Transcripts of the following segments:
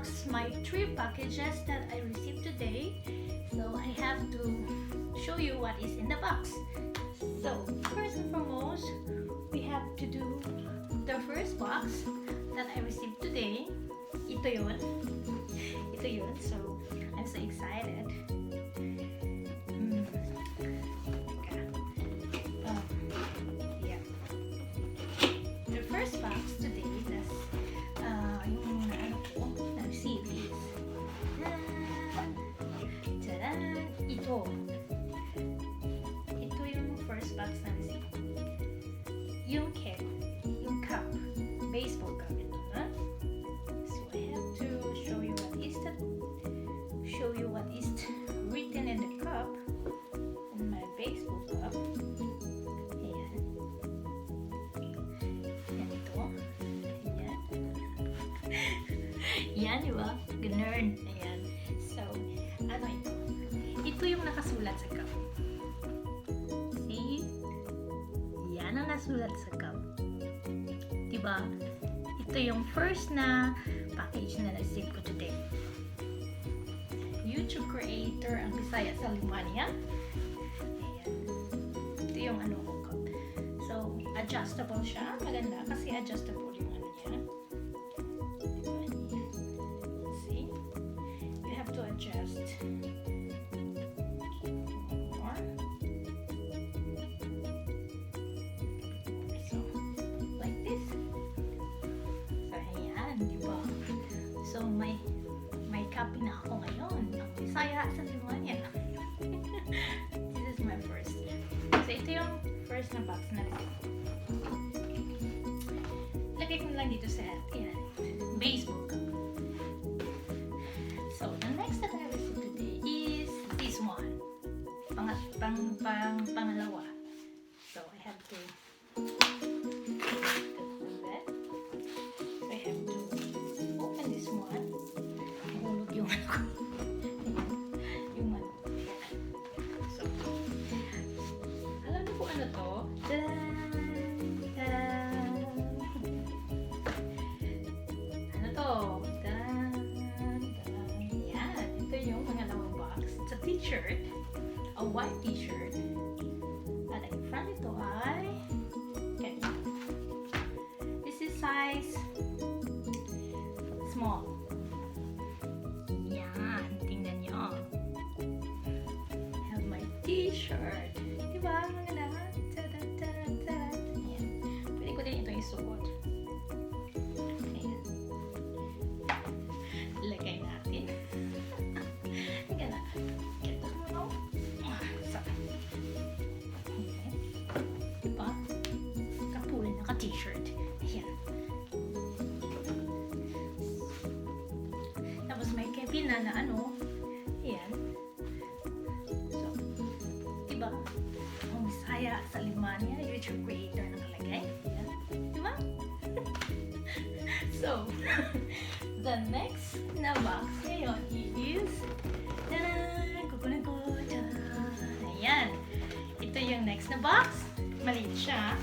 unbox my 3 packages that I received today. So I have to show you what is in the box. So first and foremost, we have to do the first box that I received today. Ito yun. So I'm so excited. Yeah. The first box today is yung na-receive is tadan! Ito yung first box na receive. Yung kit, yung cup, baseball cup ito na. So I have to show you what is written in the cup, in my baseball cup. Ayan. Yan ito. Ayan. Yan, di ba? Ganun. Ayan. So, ano ito? Ito yung nakasulat sa cup. See? Yan ang nasulat sa cup. Diba? Ito yung first na package na na-receive ko today. YouTube creator AngbisayasaAlemanya. Ayan. Ito yung ano ko cup. So, adjustable siya. Maganda kasi adjustable yung ano niya. See? You have to adjust. More. So, like this. So, ayan. Diba? So, may copy na ako ngayon. AngbisayasaAlemanya. This is my first. So, ito yung first na box na receive. Lagay ko lang dito sa yan, baseball cup. So, the next that I received today is this one. Pangalawa. So, I have to open this one. Mahulog yung ano ko. Yung ano. So, alam niyo po ano to? Ano to? Yan. Ito yung pangalawang box. It's a t-shirt. A white t-shirt. At ang front ito ay this is size small. Yan. Tingnan nyo. I have my t-shirt. Diba? Maganda. Ayan. Pwede ko din ito isuot. Ayan. Lagay natin. Gana. Ito mo. So. Ayan. Diba? Kapulin naka-t-shirt. Ayan. Tapos may Kevin na ano. Ayan. So, diba? AngbisayasaAlemanya, YouTube creator nakalagay. Ayan. Diba? So, the next na box ngayon is kukunin ko. Ayan. Ito yung next na box. Maliit siya.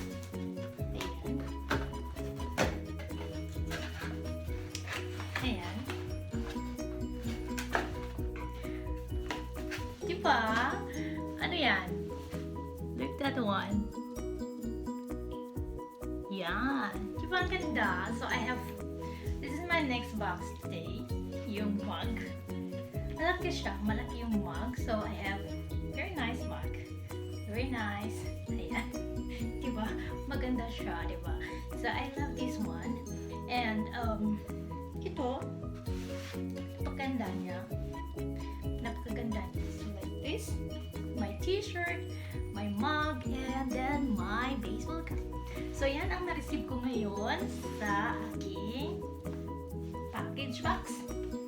Ayan. Ayan. Diba? Ano yan? Look that one. Yan. Diba ang ganda? So I have, this is my next box today. Yung mug. Malaki siya. Malaki yung mug. So I have very nice mug. Very nice. Ayan. Diba? Maganda siya. Diba? So I love this one. And ito, napakaganda niya. Napakaganda niya. So like this, my t-shirt, my mug, and then my baseball cap. So yan ang na-receive ko ngayon sa aking package box.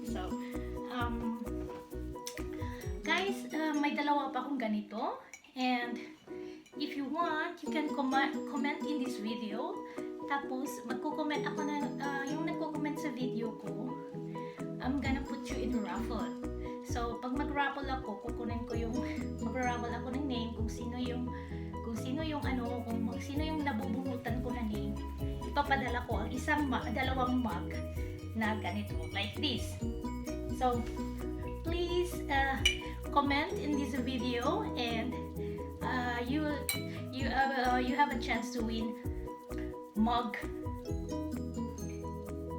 So, guys, may dalawa pa akong ganito. And if you want, you can comment in this video. Tapos, magko-comment ako na, yung nagko-comment sa video ko, I'm gonna put you in a raffle. So, pag mag-raffle ako, kukunin ko yung, mag-raffle ako ng name, kung sino yung nabubunutan ko na name, ipapadala ko ang dalawang mug na ganito, like this. So, please comment in this video and you have a chance to win mug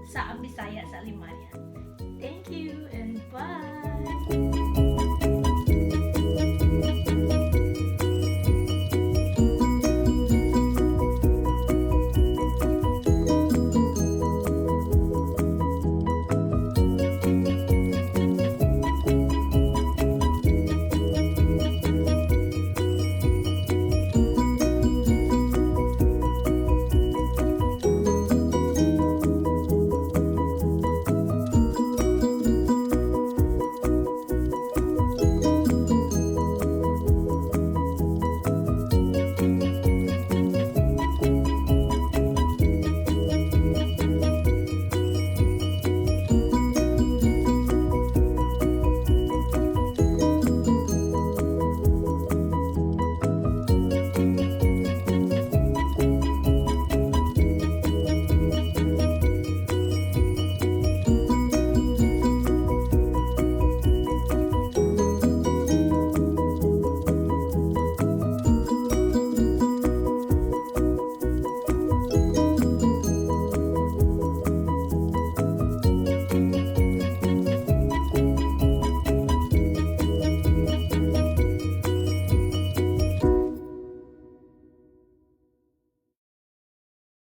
sa Ang Bisaya sa Alemanya. Thank you and bye!